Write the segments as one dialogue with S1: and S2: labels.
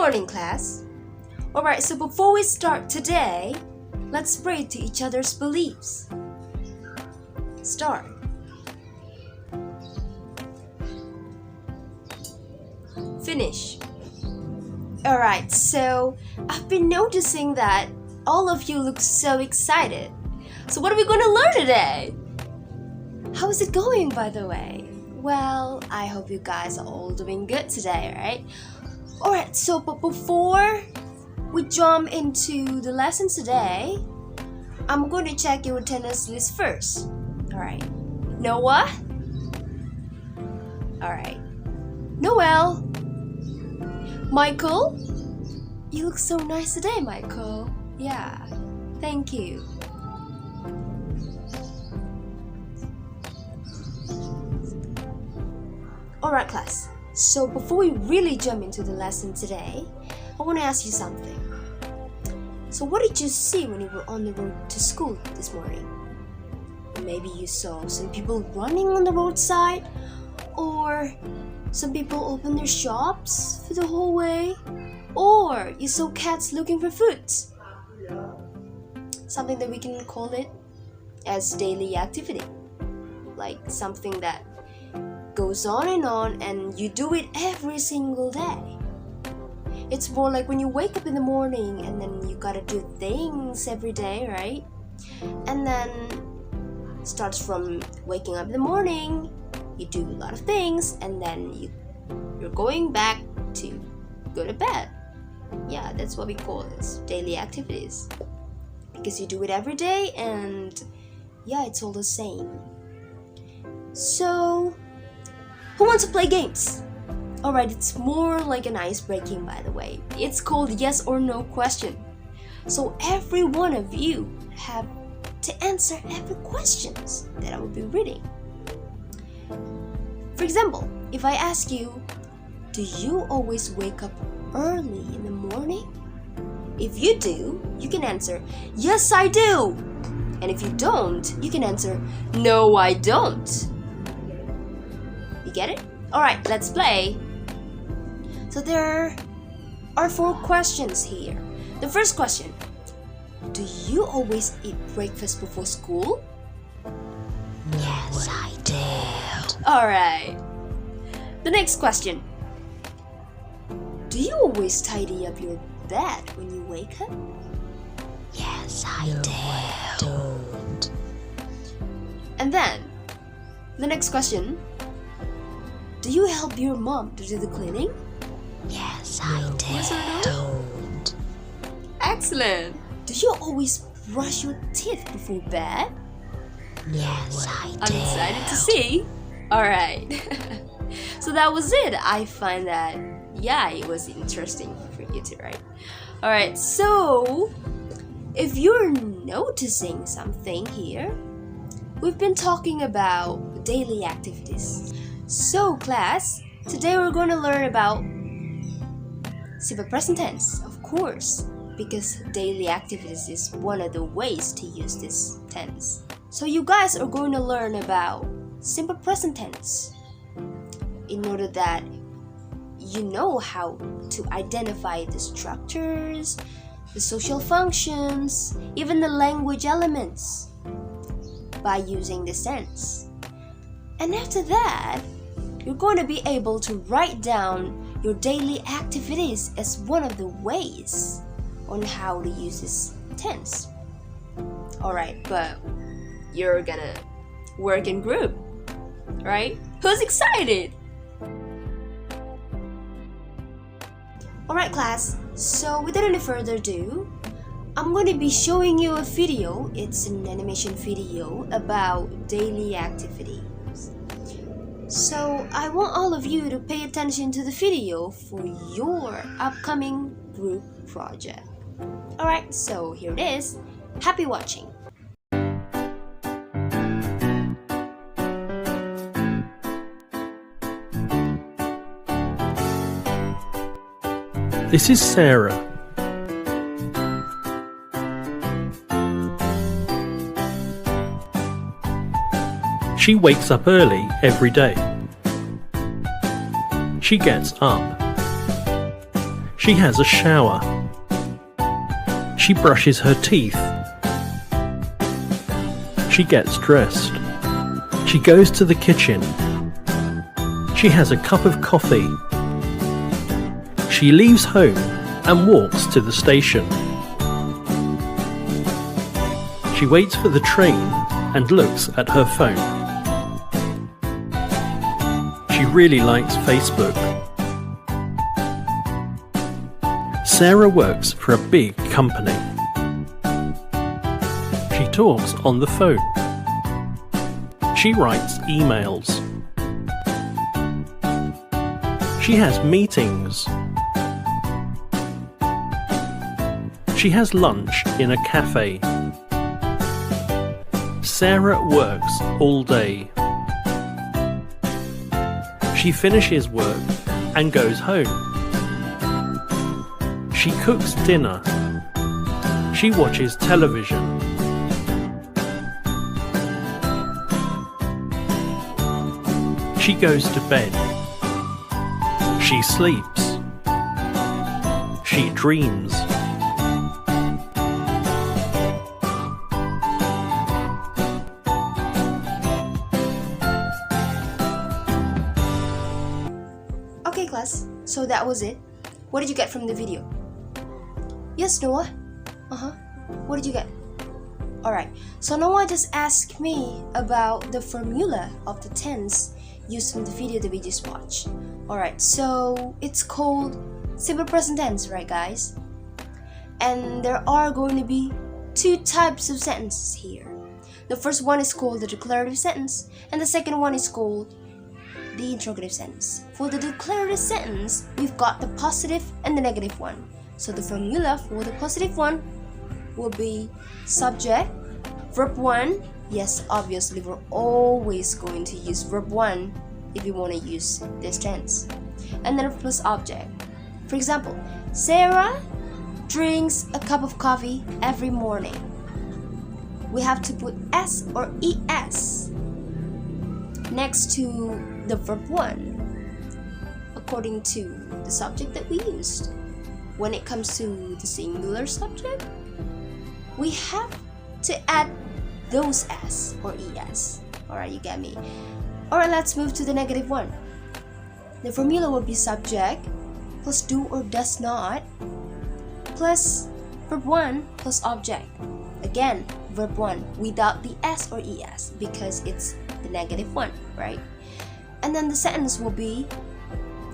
S1: morning, class. Alright, so before we start today, let's pray to each other's beliefs. Start. Finish. Alright, so I've been noticing that all of you look so excited. So what are we going to learn today? How is it going, by the way? Well, I hope you guys are all doing good today, right? Alright, so but before we jump into the lesson today, I'm going to check your attendance list first. Alright. Noah? Alright. Noel? Michael? You look so nice today, Michael. Yeah, thank you. Alright, class. So before we really jump into the lesson today, I want to ask you something. So what did you see when you were on the road to school this morning? Maybe you saw some people running on the roadside, or some people open their shops for the whole way, or you saw cats looking for food. Something that we can call it as daily activity, like something that goes on and you do it every single day. It's more like when you wake up in the morning and then you gotta do things every day, right? And then starts from waking up in the morning, you do a lot of things, and then you're going back to go to bed. Yeah, that's what we call this, daily activities. Because you do it every day and yeah, it's all the same. So, who wants to play games? Alright, it's more like an ice-breaking, by the way. It's called yes or no question. So every one of you have to answer every questions that I will be reading. For example, if I ask you, do you always wake up early in the morning? If you do, you can answer, yes I do. And if you don't, you can answer, no I don't. You get it? Alright, let's play. So there are 4 questions here. The first question, do you always eat breakfast before school?
S2: Yes, I do.
S1: Alright. The next question, do you always tidy up your bed when you wake up?
S2: Yes, I do. Don't.
S1: And then, the next question, do you help your mom to do the cleaning?
S2: Yes, I do.
S1: Yes or no?
S2: Don't.
S1: Excellent. Do you always brush your teeth before bed?
S2: Yes, I do.
S1: I'm excited to see. Alright. So that was it. I find that, yeah, it was interesting for you too, right? Alright, so if you're noticing something here, we've been talking about daily activities. So class, today we're going to learn about simple present tense, of course, because daily activities is one of the ways to use this tense. So you guys are going to learn about simple present tense in order that you know how to identify the structures, the social functions, even the language elements by using this tense. And after that, you're going to be able to write down your daily activities as one of the ways on how to use this tense. Alright, but you're gonna work in group, right? Who's excited? Alright class, so without any further ado, I'm going to be showing you a video. It's an animation video about daily activities. So I want all of you to pay attention to the video for your upcoming group project. Alright, so here it is. Happy watching!
S3: This is Sarah. She wakes up early every day. She gets up. She has a shower. She brushes her teeth. She gets dressed. She goes to the kitchen. She has a cup of coffee. She leaves home and walks to the station. She waits for the train and looks at her phone. She really likes Facebook. Sarah works for a big company. She talks on the phone. She writes emails. She has meetings. She has lunch in a cafe. Sarah works all day. She finishes work and goes home. She cooks dinner. She watches television. She goes to bed. She sleeps. She dreams.
S1: Okay, class, so that was it. What did you get from the video? Yes, Noah? What did you get? Alright, so Noah just asked me about the formula of the tense used from the video that we just watched. Alright, so it's called simple present tense, right guys? And there are going to be two types of sentences here. The first one is called the declarative sentence, and the second one is called the interrogative sentence. For the declarative sentence, we've got the positive and the negative one. So the formula for the positive one will be subject, verb 1. Yes, obviously we're always going to use verb 1 if we want to use this tense. And then plus object. For example, Sarah drinks a cup of coffee every morning. We have to put S or ES next to the verb 1 according to the subject that we used. When it comes to the singular subject, we have to add those S or ES. Alright, you get me? Alright, let's move to the negative one. The formula will be subject plus do or does not plus verb 1 plus object. Again, verb 1 without the S or ES because it's the negative one, right? And then the sentence will be,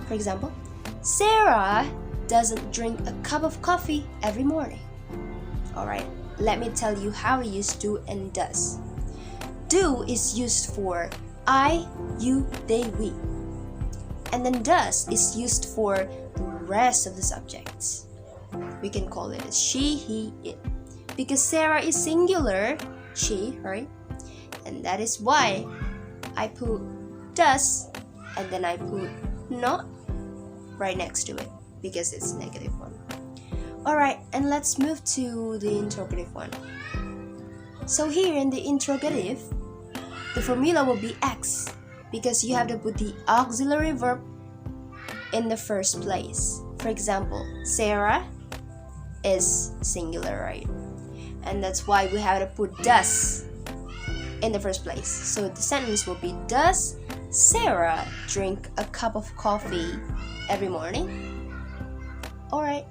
S1: for example, Sarah doesn't drink a cup of coffee every morning. Alright, let me tell you how to use do and does. Do is used for I, you, they, we. And then does is used for the rest of the subjects. We can call it she, he, it. Because Sarah is singular, she, right? And that is why I put does and then I put not right next to it because it's negative one. Alright, and let's move to the interrogative one. So here in the interrogative, the formula will be X because you have to put the auxiliary verb in the first place. For example, Sarah is singular, right? And that's why we have to put does in the first place. So the sentence will be, does Sarah drink a cup of coffee every morning? Alright,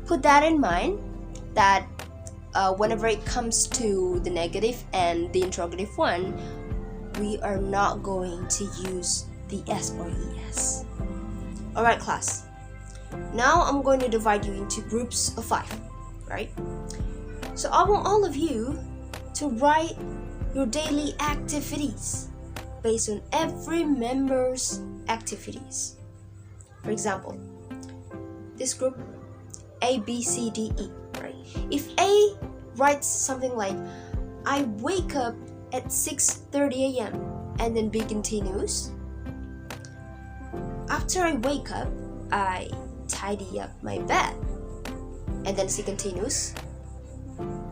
S1: put that in mind that whenever it comes to the negative and the interrogative one, we are not going to use the S or ES. Alright class, now I'm going to divide you into groups of 5, right? So I want all of you to write your daily activities based on every member's activities. For example, this group A, B, C, D, E, right? If A writes something like, I wake up at 6:30 a.m. and then B continues, after I wake up, I tidy up my bed. And then C continues,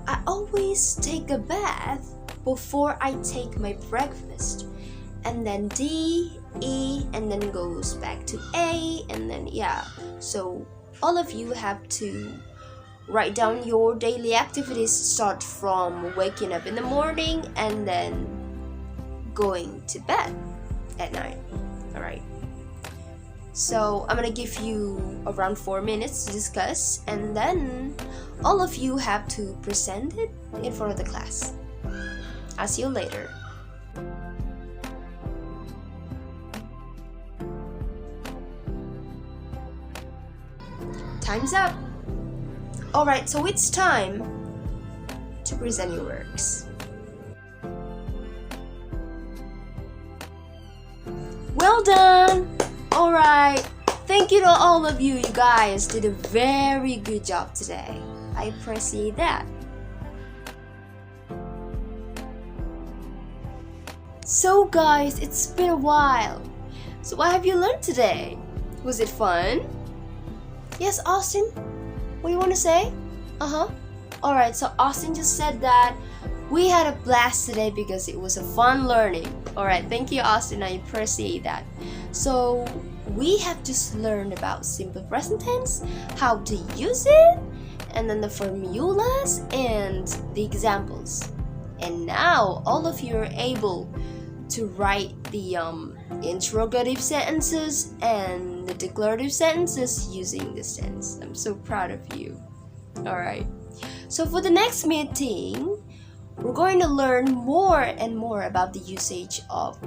S1: I always take a bath before I take my breakfast. And then D, E, and then goes back to A, and then yeah. So all of you have to write down your daily activities. Start from waking up in the morning and then going to bed at night. All right. So I'm gonna give you around 4 minutes to discuss, and then all of you have to present it in front of the class. I'll see you later. Time's up. Alright, so it's time to present your works. Well done! Alright, thank you to all of you. You guys did a very good job today. I appreciate that. So guys, it's been a while. So what have you learned today? Was it fun? Yes, Austin? What do you want to say? Alright, so Austin just said that we had a blast today because it was a fun learning. Alright, thank you, Austin. I appreciate that. So we have just learned about simple present tense, how to use it, and then the formulas and the examples. And now all of you are able to write the interrogative sentences and the declarative sentences using this tense. I'm so proud of you. Alright, so for the next meeting, we're going to learn more and more about the usage of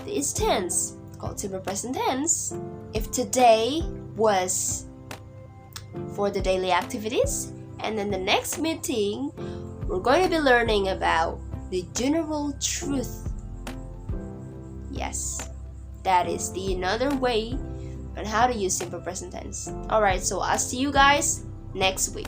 S1: this tense called simple present tense. If today was for the daily activities, and then the next meeting, we're going to be learning about the general truth. Yes, that is the another way on how to use simple present tense. Alright, so I'll see you guys next week.